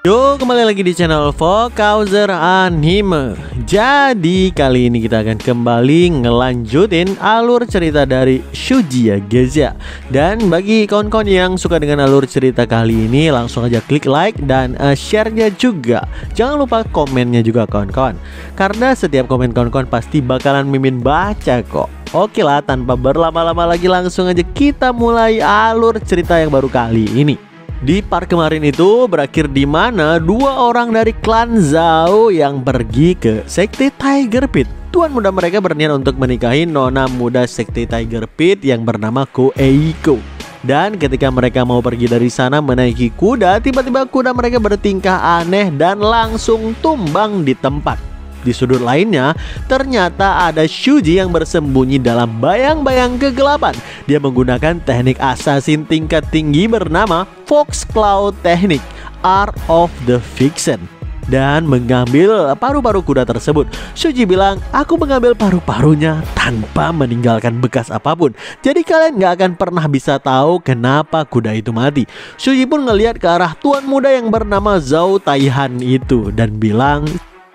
Yo, kembali lagi di channel Vokauser Anime. Jadi kali ini kita akan kembali ngelanjutin alur cerita dari Shuji ya guys ya. Dan bagi kawan-kawan yang suka dengan alur cerita kali ini, langsung aja klik like dan share-nya juga. Jangan lupa komennya juga kawan-kawan, karena setiap komen kawan-kawan pasti bakalan Mimin baca kok. Oke lah, tanpa berlama-lama lagi langsung aja kita mulai alur cerita yang baru kali ini. Di part kemarin itu berakhir di mana dua orang dari klan Zhao yang pergi ke sekte Tiger Pit. Tuan muda mereka berniat untuk menikahi nona muda sekte Tiger Pit yang bernama Ko Eiko. Dan ketika mereka mau pergi dari sana menaiki kuda, tiba-tiba kuda mereka bertingkah aneh dan langsung tumbang di tempat. Di sudut lainnya, ternyata ada Shuji yang bersembunyi dalam bayang-bayang kegelapan. Dia menggunakan teknik assassin tingkat tinggi bernama Fox Cloud Technique, Art of the Vixen, dan mengambil paru-paru kuda tersebut. Shuji bilang, aku mengambil paru-parunya tanpa meninggalkan bekas apapun. Jadi kalian gak akan pernah bisa tahu kenapa kuda itu mati. Shuji pun ngelihat ke arah tuan muda yang bernama Zhao Taihan itu dan bilang,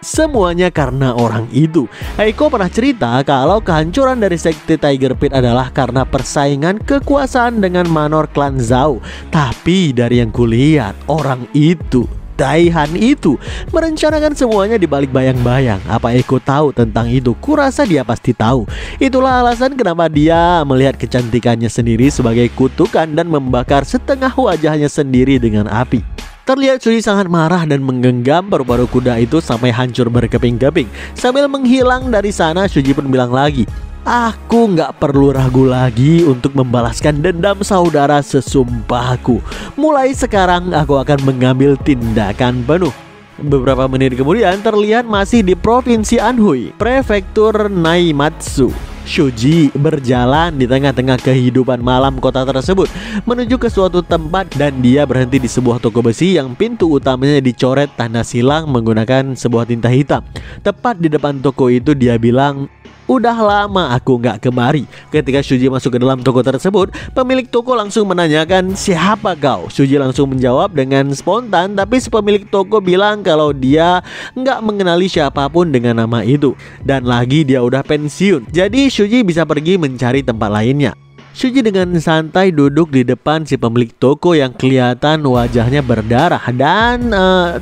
semuanya karena orang itu. Eiko pernah cerita kalau kehancuran dari sekte Tiger Pit adalah karena persaingan kekuasaan dengan manor klan Zhao. Tapi dari yang kulihat, orang itu, Taihan itu, merencanakan semuanya di balik bayang-bayang. Apa Eiko tahu tentang itu? Kurasa dia pasti tahu. Itulah alasan kenapa dia melihat kecantikannya sendiri sebagai kutukan dan membakar setengah wajahnya sendiri dengan api. Terlihat Shuji sangat marah dan menggenggam paru-paru kuda itu sampai hancur berkeping-keping. Sambil menghilang dari sana, Shuji pun bilang lagi, aku nggak perlu ragu lagi untuk membalaskan dendam saudara sesumpahku. Mulai sekarang aku akan mengambil tindakan penuh. Beberapa menit kemudian terlihat masih di Provinsi Anhui, Prefektur Naimatsu. Shuji berjalan di tengah-tengah kehidupan malam kota tersebut menuju ke suatu tempat dan dia berhenti di sebuah toko besi yang pintu utamanya dicoret tanda silang menggunakan sebuah tinta hitam. Tepat di depan toko itu dia bilang, udah lama aku nggak kemari. Ketika Shuji masuk ke dalam toko tersebut, pemilik toko langsung menanyakan, siapa kau? Shuji langsung menjawab dengan spontan, tapi si pemilik toko bilang kalau dia nggak mengenali siapapun dengan nama itu. Dan lagi dia udah pensiun, jadi Shuji bisa pergi mencari tempat lainnya. Shuji dengan santai duduk di depan si pemilik toko yang kelihatan wajahnya berdarah dan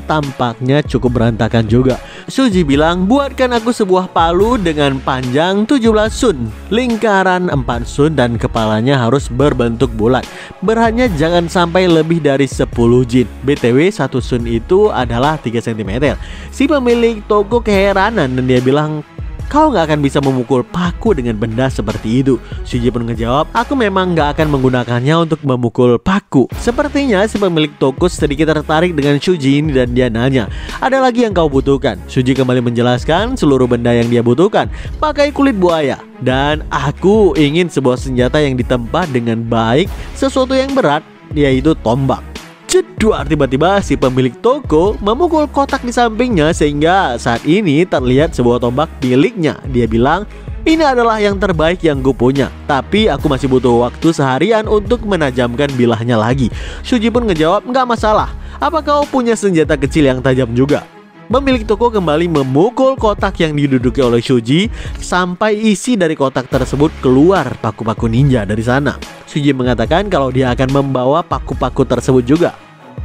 tampaknya cukup berantakan juga. Shuji bilang, buatkan aku sebuah palu dengan panjang 17 sun, lingkaran 4 sun dan kepalanya harus berbentuk bulat. Beratnya jangan sampai lebih dari 10 jin. BTW 1 sun itu adalah 3 cm. Si pemilik toko keheranan dan dia bilang, kau nggak akan bisa memukul paku dengan benda seperti itu. Shuji pun ngejawab, aku memang nggak akan menggunakannya untuk memukul paku. Sepertinya si pemilik toko sedikit tertarik dengan Shuji ini dan dia nanya, ada lagi yang kau butuhkan? Shuji kembali menjelaskan seluruh benda yang dia butuhkan. Pakai kulit buaya. Dan aku ingin sebuah senjata yang ditempa dengan baik, sesuatu yang berat, yaitu tombak. Jedar, tiba-tiba si pemilik toko memukul kotak di sampingnya sehingga saat ini terlihat sebuah tombak miliknya. Dia bilang, ini adalah yang terbaik yang gue punya, tapi aku masih butuh waktu seharian untuk menajamkan bilahnya lagi. Shuji pun ngejawab, nggak masalah. Apa kau punya senjata kecil yang tajam juga? Pemilik toko kembali memukul kotak yang diduduki oleh Shuji sampai isi dari kotak tersebut keluar paku-paku ninja dari sana. Shuji mengatakan kalau dia akan membawa paku-paku tersebut juga.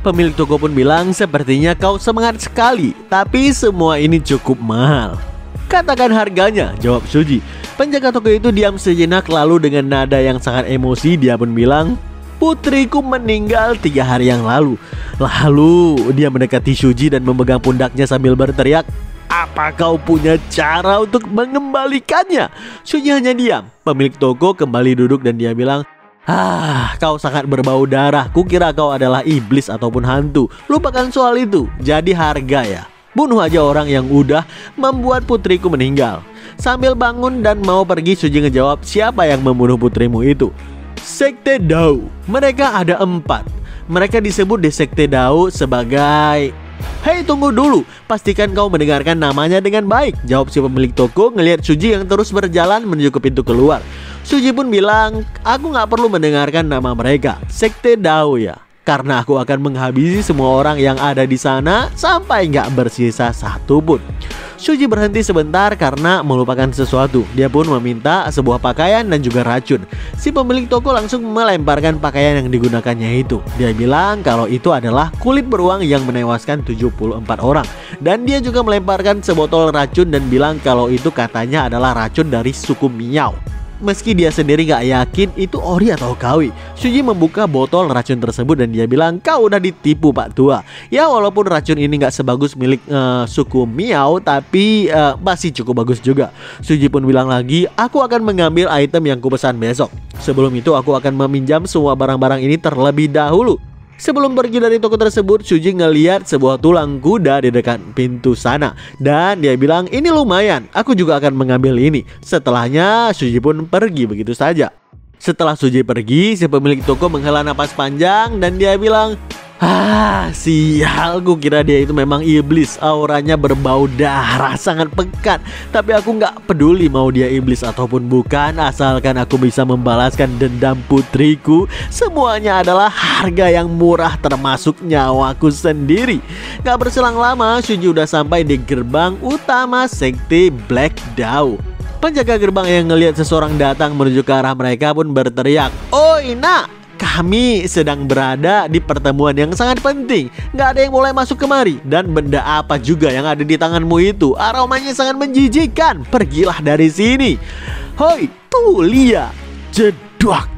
Pemilik toko pun bilang, sepertinya kau semangat sekali, tapi semua ini cukup mahal. Katakan harganya, jawab Shuji. Penjaga toko itu diam sejenak lalu dengan nada yang sangat emosi dia pun bilang, putriku meninggal 3 hari yang lalu. Lalu dia mendekati Shuji dan memegang pundaknya sambil berteriak, apa kau punya cara untuk mengembalikannya? Shuji hanya diam. Pemilik toko kembali duduk dan dia bilang, kau sangat berbau darah. Kukira kau adalah iblis ataupun hantu. Lupakan soal itu. Jadi harga ya. Bunuh aja orang yang udah membuat putriku meninggal. Sambil bangun dan mau pergi, Shuji ngejawab, siapa yang membunuh putrimu itu? Sekte Dao. Mereka ada 4. Mereka disebut di Sekte Dao sebagai... Hei, tunggu dulu, pastikan kau mendengarkan namanya dengan baik, jawab si pemilik toko ngelihat Shuji yang terus berjalan menuju ke pintu keluar. Shuji pun bilang, aku nggak perlu mendengarkan nama mereka. Sekte Dao ya. karena aku akan menghabisi semua orang yang ada di sana sampai nggak bersisa satu pun. Shuji berhenti sebentar karena melupakan sesuatu. Dia pun meminta sebuah pakaian dan juga racun. Si pemilik toko langsung melemparkan pakaian yang digunakannya itu. Dia bilang kalau itu adalah kulit beruang yang menewaskan 74 orang. Dan dia juga melemparkan sebotol racun dan bilang kalau itu katanya adalah racun dari suku Miao. Meski dia sendiri gak yakin itu ori atau kawi, Shuji membuka botol racun tersebut dan dia bilang, kau udah ditipu Pak Tua. Ya walaupun racun ini gak sebagus milik suku Miao, tapi masih cukup bagus juga. Shuji pun bilang lagi, aku akan mengambil item yang kupesan besok. Sebelum itu aku akan meminjam semua barang-barang ini terlebih dahulu. Sebelum pergi dari toko tersebut, Shuji ngeliat sebuah tulang kuda di dekat pintu sana. Dan dia bilang, ini lumayan, aku juga akan mengambil ini. Setelahnya, Shuji pun pergi begitu saja. Setelah Shuji pergi, si pemilik toko menghela napas panjang dan dia bilang, sial, gue kira dia itu memang iblis. Auranya berbau darah, sangat pekat. Tapi aku gak peduli mau dia iblis ataupun bukan, asalkan aku bisa membalaskan dendam putriku. Semuanya adalah harga yang murah termasuk nyawaku sendiri. Gak berselang lama, Shuji udah sampai di gerbang utama sekte Black Dao. Penjaga gerbang yang ngelihat seseorang datang menuju ke arah mereka pun berteriak, "Oi nak, kami sedang berada di pertemuan yang sangat penting. Gak ada yang boleh masuk kemari. Dan benda apa juga yang ada di tanganmu itu? Aromanya sangat menjijikan. Pergilah dari sini." Hoi, tuh lihat. Jeduk.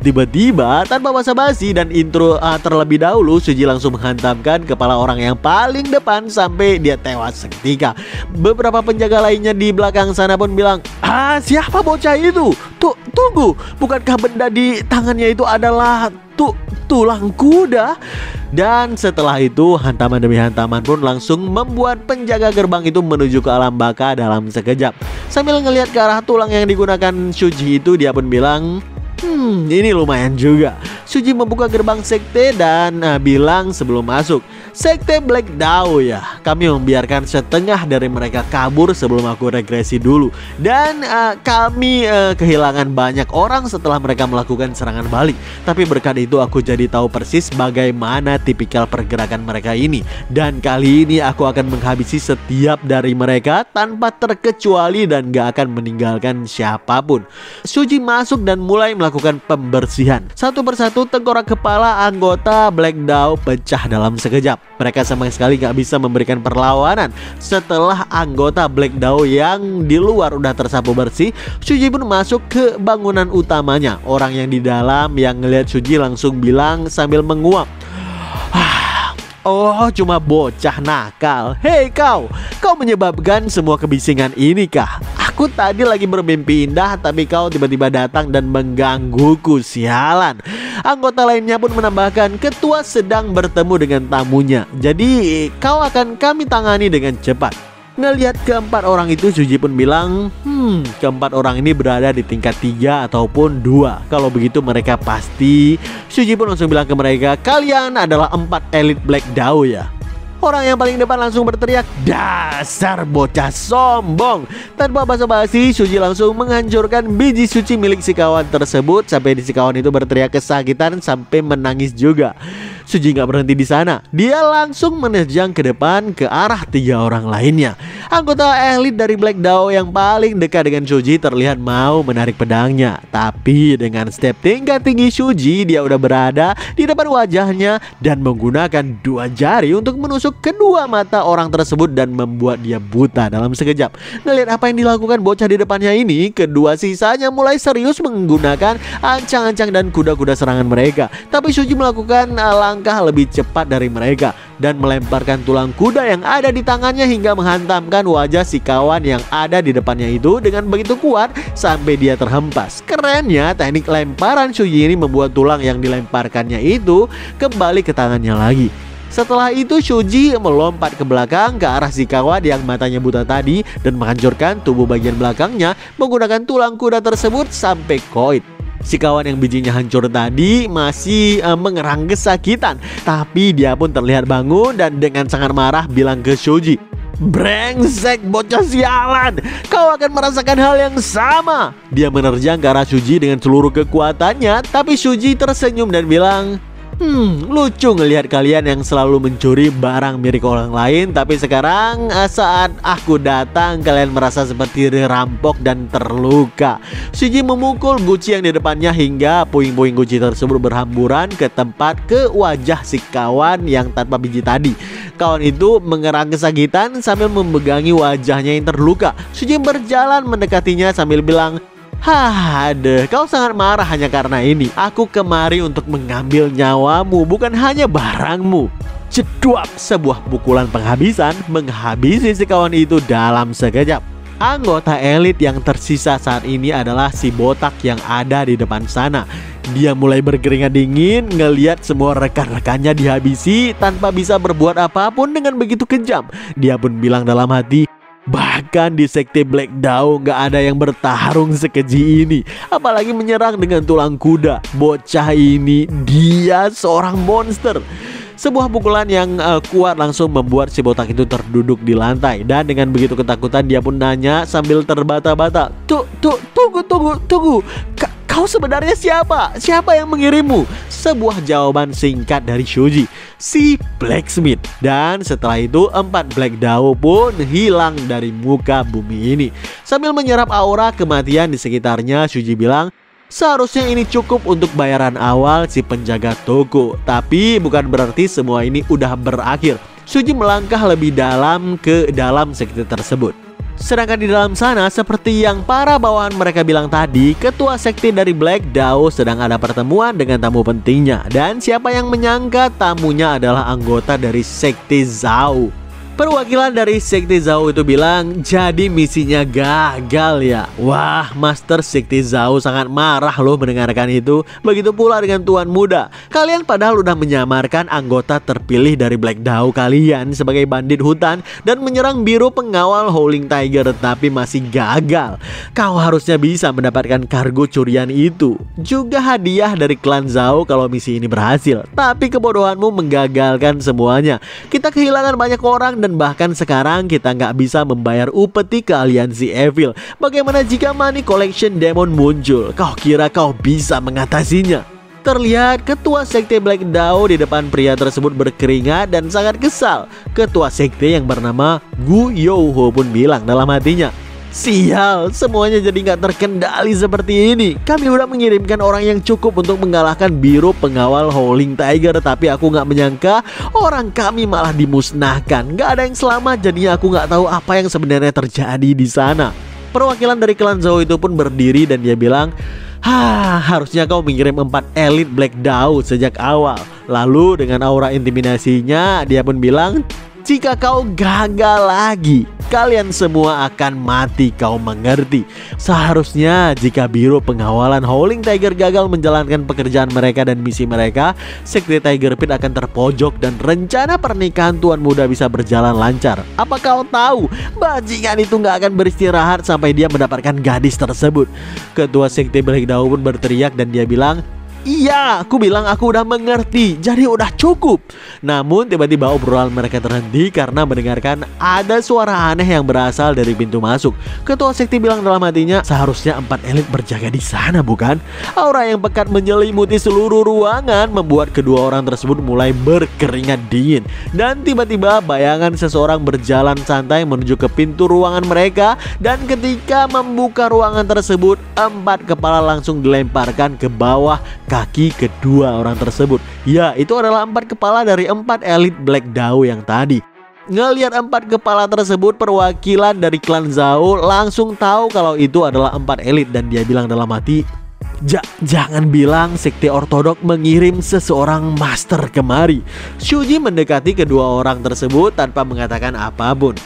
Tiba-tiba tanpa basa-basi dan intro terlebih dahulu, Shuji langsung menghantamkan kepala orang yang paling depan sampai dia tewas seketika. Beberapa penjaga lainnya di belakang sana pun bilang, siapa bocah itu? Tunggu, bukankah benda di tangannya itu adalah tulang kuda? Dan setelah itu hantaman demi hantaman pun langsung membuat penjaga gerbang itu menuju ke alam baka dalam sekejap. Sambil ngelihat ke arah tulang yang digunakan Shuji itu, dia pun bilang, ini lumayan juga. Shuji membuka gerbang sekte dan bilang sebelum masuk, sekte Black Dao ya, kami membiarkan setengah dari mereka kabur sebelum aku regresi dulu. Dan kami kehilangan banyak orang setelah mereka melakukan serangan balik. Tapi berkat itu aku jadi tahu persis bagaimana tipikal pergerakan mereka ini. Dan kali ini aku akan menghabisi setiap dari mereka tanpa terkecuali dan gak akan meninggalkan siapapun. Shuji masuk dan mulai melakukan pembersihan. Satu persatu tengkorak kepala anggota Black Dao pecah dalam sekejap. Mereka sama sekali gak bisa memberikan perlawanan. Setelah anggota Black Dao yang di luar udah tersapu bersih, Shuji pun masuk ke bangunan utamanya. Orang yang di dalam yang ngelihat Shuji langsung bilang sambil menguap, "Oh, cuma bocah nakal. Hei kau menyebabkan semua kebisingan ini kah? Aku tadi lagi bermimpi indah, tapi kau tiba-tiba datang dan menggangguku, sialan." Anggota lainnya pun menambahkan, ketua sedang bertemu dengan tamunya, jadi kau akan kami tangani dengan cepat. Ngelihat keempat orang itu, Shuji pun bilang, keempat orang ini berada di tingkat 3 ataupun 2. Kalau begitu mereka pasti. Shuji pun langsung bilang ke mereka, kalian adalah 4 elit Black Dao ya? Orang yang paling depan langsung berteriak, dasar bocah sombong. Tanpa basa-basi, Shuji langsung menghancurkan biji suci milik si kawan tersebut sampai si kawan itu berteriak kesakitan sampai menangis juga. Shuji nggak berhenti di sana. Dia langsung menerjang ke depan ke arah 3 orang lainnya. Anggota elit dari Black Dao yang paling dekat dengan Shuji terlihat mau menarik pedangnya. Tapi dengan step tingkat tinggi Shuji, dia udah berada di depan wajahnya dan menggunakan 2 jari untuk menusuk kedua mata orang tersebut dan membuat dia buta dalam sekejap. Ngelihat apa yang dilakukan bocah di depannya ini, kedua sisanya mulai serius menggunakan ancang-ancang dan kuda-kuda serangan mereka. Tapi Shuji melakukan langkah lebih cepat dari mereka dan melemparkan tulang kuda yang ada di tangannya hingga menghantamkan wajah si kawan yang ada di depannya itu dengan begitu kuat sampai dia terhempas. Kerennya, teknik lemparan Shuji ini membuat tulang yang dilemparkannya itu kembali ke tangannya lagi. Setelah itu Shuji melompat ke belakang ke arah si kawan yang matanya buta tadi dan menghancurkan tubuh bagian belakangnya menggunakan tulang kuda tersebut sampai koit. Si kawan yang bijinya hancur tadi masih mengerang kesakitan, tapi dia pun terlihat bangun dan dengan sangat marah bilang ke Shuji, brengsek bocah sialan, kau akan merasakan hal yang sama. Dia menerjang ke arah Shuji dengan seluruh kekuatannya, tapi Shuji tersenyum dan bilang, Lucu ngelihat kalian yang selalu mencuri barang milik orang lain, tapi sekarang saat aku datang kalian merasa seperti dirampok dan terluka. Shuji memukul guci yang di depannya hingga puing-puing guci tersebut berhamburan ke wajah si kawan yang tanpa biji tadi. Kawan itu mengerang kesakitan sambil memegangi wajahnya yang terluka. Shuji berjalan mendekatinya sambil bilang, kau sangat marah hanya karena ini. Aku kemari untuk mengambil nyawamu, bukan hanya barangmu. Ceduap, sebuah pukulan penghabisan menghabisi si kawan itu dalam sekejap. Anggota elit yang tersisa saat ini adalah si botak yang ada di depan sana. Dia mulai berkeringat dingin ngelihat semua rekan-rekannya dihabisi tanpa bisa berbuat apapun dengan begitu kejam. Dia pun bilang dalam hati, bahkan di sekte Black Dao gak ada yang bertarung sekeji ini, apalagi menyerang dengan tulang kuda. Bocah ini, dia seorang monster. Sebuah pukulan yang kuat langsung membuat si botak itu terduduk di lantai. Dan dengan begitu ketakutan dia pun nanya sambil terbata-bata, Tunggu. Kau sebenarnya siapa? Siapa yang mengirimmu? Sebuah jawaban singkat dari Shuji, si blacksmith. Dan setelah itu 4 Black Dao pun hilang dari muka bumi ini. Sambil menyerap aura kematian di sekitarnya, Shuji bilang, seharusnya ini cukup untuk bayaran awal si penjaga toko. Tapi bukan berarti semua ini udah berakhir. Shuji melangkah lebih dalam ke dalam sekte tersebut. Sedangkan di dalam sana, seperti yang para bawahan mereka bilang tadi, ketua sekte dari Black Dao sedang ada pertemuan dengan tamu pentingnya. Dan siapa yang menyangka tamunya adalah anggota dari sekte Zhao. Perwakilan dari sekte Zhao itu bilang, jadi misinya gagal ya. Wah, Master Sekte Zhao sangat marah loh mendengarkan itu. Begitu pula dengan Tuan Muda. Kalian padahal udah menyamarkan anggota terpilih dari Black Dao kalian sebagai bandit hutan dan menyerang biro pengawal Howling Tiger, tapi masih gagal. Kau harusnya bisa mendapatkan kargo curian itu, juga hadiah dari klan Zhao kalau misi ini berhasil. Tapi kebodohanmu menggagalkan semuanya. Kita kehilangan banyak orang dan bahkan sekarang kita nggak bisa membayar upeti ke aliansi Evil. Bagaimana jika Money Collection Demon muncul? Kau kira kau bisa mengatasinya? Terlihat ketua sekte Black Dao di depan pria tersebut berkeringat dan sangat kesal. Ketua sekte yang bernama Gu Youho pun bilang dalam hatinya, sial, semuanya jadi nggak terkendali seperti ini. Kami udah mengirimkan orang yang cukup untuk mengalahkan biro pengawal Howling Tiger, tapi aku nggak menyangka orang kami malah dimusnahkan. Nggak ada yang selamat, jadinya aku nggak tahu apa yang sebenarnya terjadi di sana. Perwakilan dari klan Zhao itu pun berdiri dan dia bilang, harusnya kau mengirim 4 elit Black Dao sejak awal. Lalu dengan aura intimidasinya dia pun bilang, jika kau gagal lagi, kalian semua akan mati, kau mengerti? Seharusnya jika biro pengawalan Howling Tiger gagal menjalankan pekerjaan mereka dan misi mereka, sekte Tiger Pit akan terpojok dan rencana pernikahan Tuan Muda bisa berjalan lancar. Apa kau tahu, bajingan itu nggak akan beristirahat sampai dia mendapatkan gadis tersebut. Ketua sekte Black Dao pun berteriak dan dia bilang, iya, aku bilang aku udah mengerti, jadi udah cukup. Namun tiba-tiba obrolan mereka terhenti karena mendengarkan ada suara aneh yang berasal dari pintu masuk. Ketua sekte bilang dalam hatinya, seharusnya 4 elit berjaga di sana, bukan? Aura yang pekat menyelimuti seluruh ruangan membuat kedua orang tersebut mulai berkeringat dingin. Dan tiba-tiba bayangan seseorang berjalan santai menuju ke pintu ruangan mereka. Dan ketika membuka ruangan tersebut, 4 kepala langsung dilemparkan ke bawah kaki kedua orang tersebut. Ya, itu adalah 4 kepala dari 4 elit Black Dao yang tadi. Ngelihat 4 kepala tersebut, perwakilan dari klan Zhao langsung tahu kalau itu adalah 4 elit. Dan dia bilang dalam hati, jangan bilang sekte ortodok mengirim seseorang master kemari. Shuji mendekati kedua orang tersebut tanpa mengatakan apapun.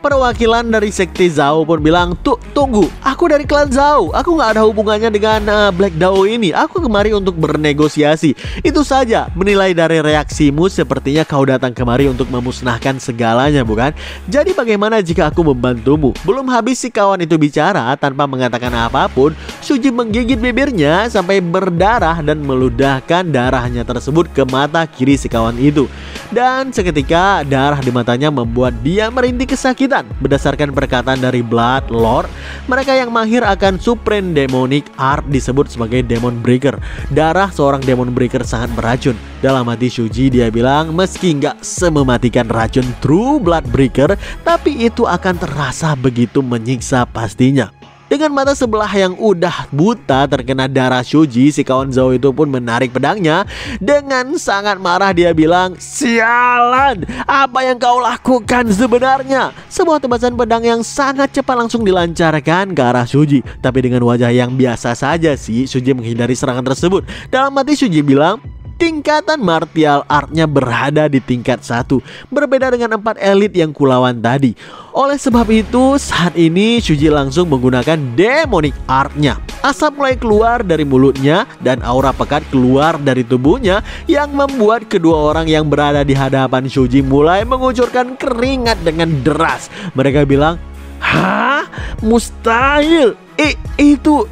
Perwakilan dari sekte Zhao pun bilang, tunggu, aku dari klan Zhao. Aku nggak ada hubungannya dengan Black Dao ini. Aku kemari untuk bernegosiasi. Itu saja. Menilai dari reaksimu, sepertinya kau datang kemari untuk memusnahkan segalanya, bukan? Jadi bagaimana jika aku membantumu? Belum habis si kawan itu bicara, tanpa mengatakan apapun, Shuji menggigit bibirnya sampai berdarah dan meludahkan darahnya tersebut ke mata kiri si kawan itu. Dan seketika darah di matanya membuat dia merintih kesakitan. kesulitan. Berdasarkan perkataan dari Blood Lord, mereka yang mahir akan Supreme Demonic Art disebut sebagai Demon Breaker. Darah seorang Demon Breaker sangat beracun. Dalam hati Shuji dia bilang, meski nggak semematikan racun True Blood Breaker, tapi itu akan terasa begitu menyiksa pastinya. Dengan mata sebelah yang udah buta terkena darah Shuji, si kawan Zhao itu pun menarik pedangnya. Dengan sangat marah dia bilang, "Sialan, apa yang kau lakukan sebenarnya?" Sebuah tebasan pedang yang sangat cepat langsung dilancarkan ke arah Shuji. Tapi dengan wajah yang biasa saja sih, Shuji menghindari serangan tersebut. Dalam hati Shuji bilang, tingkatan martial artnya berada di tingkat 1, berbeda dengan 4 elit yang kulawan tadi. Oleh sebab itu, saat ini Shuji langsung menggunakan demonic artnya. Asap mulai keluar dari mulutnya dan aura pekat keluar dari tubuhnya yang membuat kedua orang yang berada di hadapan Shuji mulai mengucurkan keringat dengan deras. Mereka bilang, "Hah? Mustahil! Itu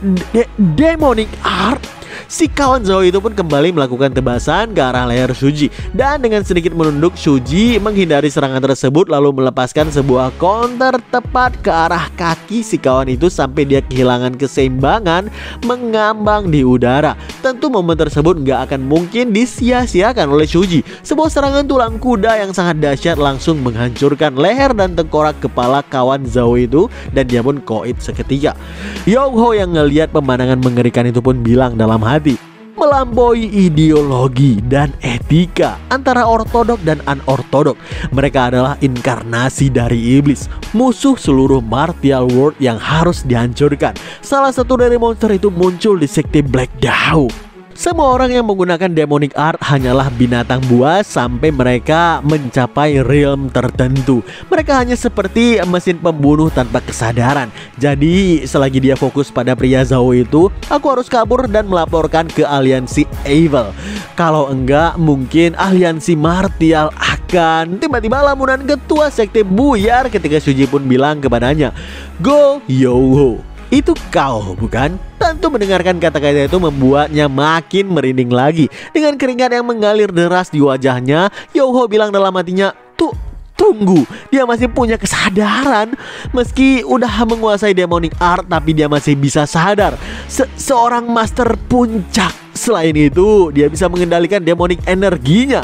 demonic art?" Si kawan Zhao itu pun kembali melakukan tebasan ke arah leher Shuji. Dan dengan sedikit menunduk, Shuji menghindari serangan tersebut lalu melepaskan sebuah counter tepat ke arah kaki si kawan itu sampai dia kehilangan keseimbangan mengambang di udara. Tentu momen tersebut nggak akan mungkin disia-siakan oleh Shuji. Sebuah serangan tulang kuda yang sangat dahsyat langsung menghancurkan leher dan tengkorak kepala kawan Zhao itu dan dia pun koit seketika. Yongho yang ngelihat pemandangan mengerikan itu pun bilang dalam hati, melampaui ideologi dan etika antara ortodok dan unortodok. Mereka adalah inkarnasi dari iblis, musuh seluruh martial world yang harus dihancurkan. Salah satu dari monster itu muncul di sekte Black Dao. Semua orang yang menggunakan demonic art hanyalah binatang buas sampai mereka mencapai realm tertentu. Mereka hanya seperti mesin pembunuh tanpa kesadaran. Jadi selagi dia fokus pada pria Zhao itu, aku harus kabur dan melaporkan ke aliansi Evil. Kalau enggak, mungkin aliansi martial akan tiba-tiba lamunan ketua sekte buyar ketika Shuji pun bilang kepadanya, "Go Yoho, itu kau bukan?" Tentu mendengarkan kata-kata itu membuatnya makin merinding lagi. Dengan keringat yang mengalir deras di wajahnya, Yoho bilang dalam hatinya, Tunggu, dia masih punya kesadaran. Meski udah menguasai demonic art, tapi dia masih bisa sadar. Seorang master puncak. Selain itu, dia bisa mengendalikan demonic energinya.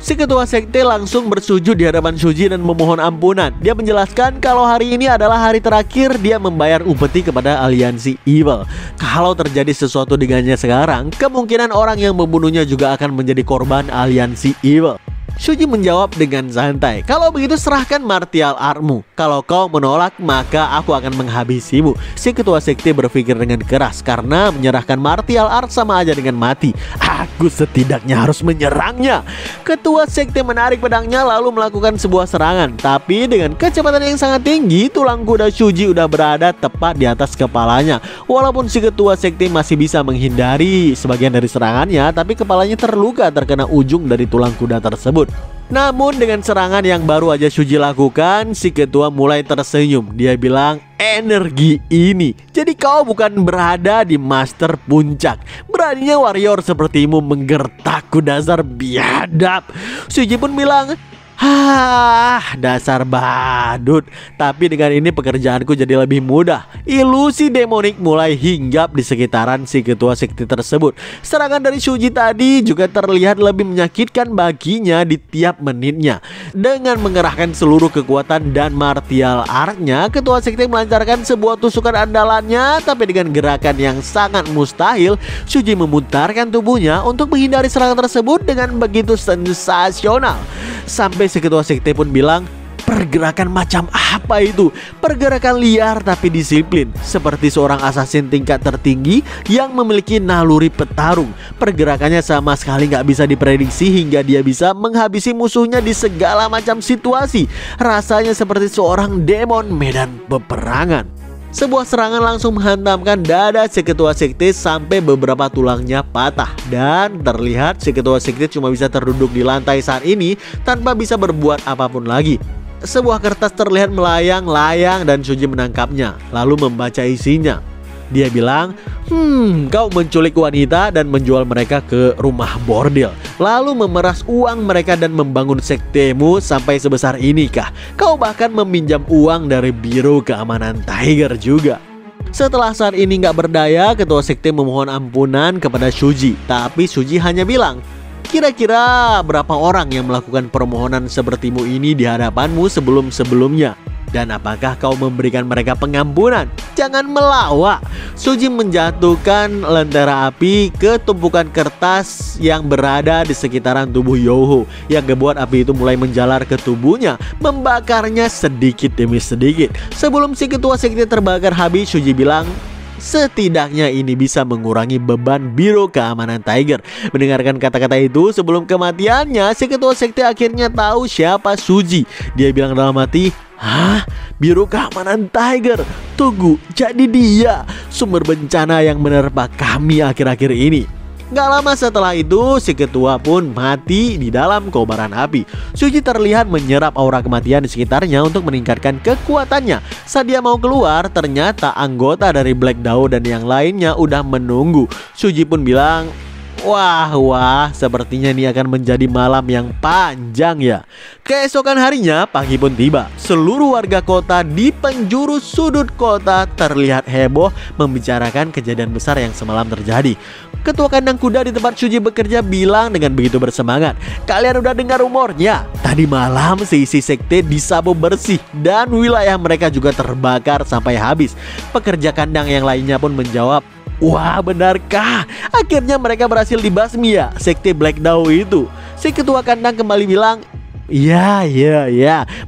Si ketua sekte langsung bersujud di hadapan Shuji dan memohon ampunan. Dia menjelaskan kalau hari ini adalah hari terakhir dia membayar upeti kepada aliansi Evil. Kalau terjadi sesuatu dengannya sekarang, kemungkinan orang yang membunuhnya juga akan menjadi korban aliansi Evil. Shuji menjawab dengan santai, "Kalau begitu serahkan martial artmu. Kalau kau menolak, maka aku akan menghabisimu." Si ketua sekte berpikir dengan keras karena menyerahkan martial art sama aja dengan mati. Aku setidaknya harus menyerangnya. Ketua sekte menarik pedangnya lalu melakukan sebuah serangan. Tapi dengan kecepatan yang sangat tinggi, tulang kuda Shuji udah berada tepat di atas kepalanya. Walaupun si ketua sekte masih bisa menghindari sebagian dari serangannya, tapi kepalanya terluka terkena ujung dari tulang kuda tersebut. Namun dengan serangan yang baru aja Shuji lakukan, si ketua mulai tersenyum. Dia bilang, "Energi ini, jadi kau bukan berada di master puncak. Beraninya warrior sepertimu menggertakku, dasar biadab." Shuji pun bilang, dasar badut. Tapi dengan ini pekerjaanku jadi lebih mudah. Ilusi demonik mulai hinggap di sekitaran si ketua sekte tersebut. Serangan dari Shuji tadi juga terlihat lebih menyakitkan baginya di tiap menitnya. Dengan mengerahkan seluruh kekuatan dan martial artnya, ketua sekte melancarkan sebuah tusukan andalannya. Tapi dengan gerakan yang sangat mustahil, Shuji memutarkan tubuhnya untuk menghindari serangan tersebut dengan begitu sensasional. Sampai si ketua sekte pun bilang, "Pergerakan macam apa itu? Pergerakan liar tapi disiplin, seperti seorang assassin tingkat tertinggi yang memiliki naluri petarung. Pergerakannya sama sekali nggak bisa diprediksi hingga dia bisa menghabisi musuhnya di segala macam situasi. Rasanya seperti seorang demon medan peperangan." Sebuah serangan langsung menghantamkan dada si ketua sekte sampai beberapa tulangnya patah. Dan terlihat si ketua sekte cuma bisa terduduk di lantai saat ini tanpa bisa berbuat apapun lagi. Sebuah kertas terlihat melayang-layang dan Shuji menangkapnya, lalu membaca isinya. Dia bilang, kau menculik wanita dan menjual mereka ke rumah bordil, lalu memeras uang mereka dan membangun sektemu sampai sebesar ini kah? Kau bahkan meminjam uang dari Biro Keamanan Tiger juga. Setelah saat ini nggak berdaya, ketua sekte memohon ampunan kepada Shuji. Tapi Shuji hanya bilang, kira-kira berapa orang yang melakukan permohonan sepertimu ini di hadapanmu sebelum-sebelumnya? Dan apakah kau memberikan mereka pengampunan? Jangan melawak. Shuji menjatuhkan lentera api ke tumpukan kertas yang berada di sekitaran tubuh Youho, yang membuat api itu mulai menjalar ke tubuhnya, membakarnya sedikit demi sedikit. Sebelum si ketua sekte terbakar habis, Shuji bilang, setidaknya ini bisa mengurangi beban Biro Keamanan Tiger. Mendengarkan kata-kata itu, sebelum kematiannya, si ketua sekte akhirnya tahu siapa Shuji. Dia bilang dalam hati, hah? Biro Keamanan Tiger? Tunggu, jadi dia sumber bencana yang menerpa kami akhir-akhir ini. Gak lama setelah itu, si ketua pun mati di dalam kobaran api. Shuji terlihat menyerap aura kematian di sekitarnya untuk meningkatkan kekuatannya. Saat dia mau keluar, ternyata anggota dari Black Dao dan yang lainnya udah menunggu. Shuji pun bilang, wah, sepertinya ini akan menjadi malam yang panjang ya. Keesokan harinya, pagi pun tiba. Seluruh warga kota di penjuru sudut kota terlihat heboh membicarakan kejadian besar yang semalam terjadi. Ketua kandang kuda di tempat Shuji bekerja bilang dengan begitu bersemangat, kalian udah dengar rumornya? Tadi malam seisi sekte disapu bersih dan wilayah mereka juga terbakar sampai habis. Pekerja kandang yang lainnya pun menjawab, wah, benarkah? Akhirnya mereka berhasil dibasmi ya, sekte Black Dao itu. Si ketua kandang kembali bilang, ya.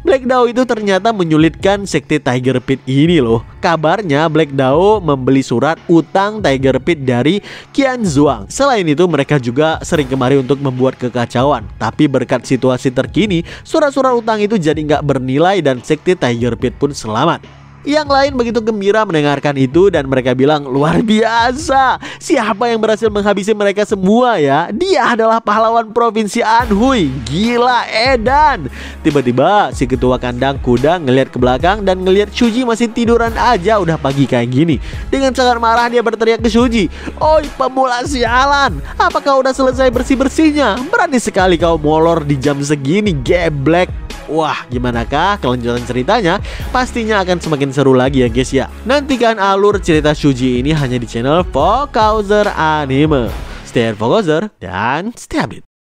Black Dao itu ternyata menyulitkan sekte Tiger Pit ini loh. Kabarnya Black Dao membeli surat utang Tiger Pit dari Qian Zhuang. Selain itu mereka juga sering kemari untuk membuat kekacauan. Tapi berkat situasi terkini, surat-surat utang itu jadi nggak bernilai dan sekte Tiger Pit pun selamat. Yang lain begitu gembira mendengarkan itu dan mereka bilang, luar biasa. Siapa yang berhasil menghabisi mereka semua ya? Dia adalah pahlawan provinsi Anhui. Gila edan. Tiba-tiba si ketua kandang kuda ngelihat ke belakang dan ngelihat Shuji masih tiduran aja udah pagi kayak gini. Dengan sangat marah dia berteriak ke Shuji, oi pemula sialan, apakah udah selesai bersih-bersihnya? Berani sekali kau molor di jam segini, geblek. Wah, gimanakah kelanjutan ceritanya? Pastinya akan semakin seru lagi ya guys ya. Nantikan alur cerita Shuji ini hanya di channel Focauser Anime. Stay Focauser dan stay update.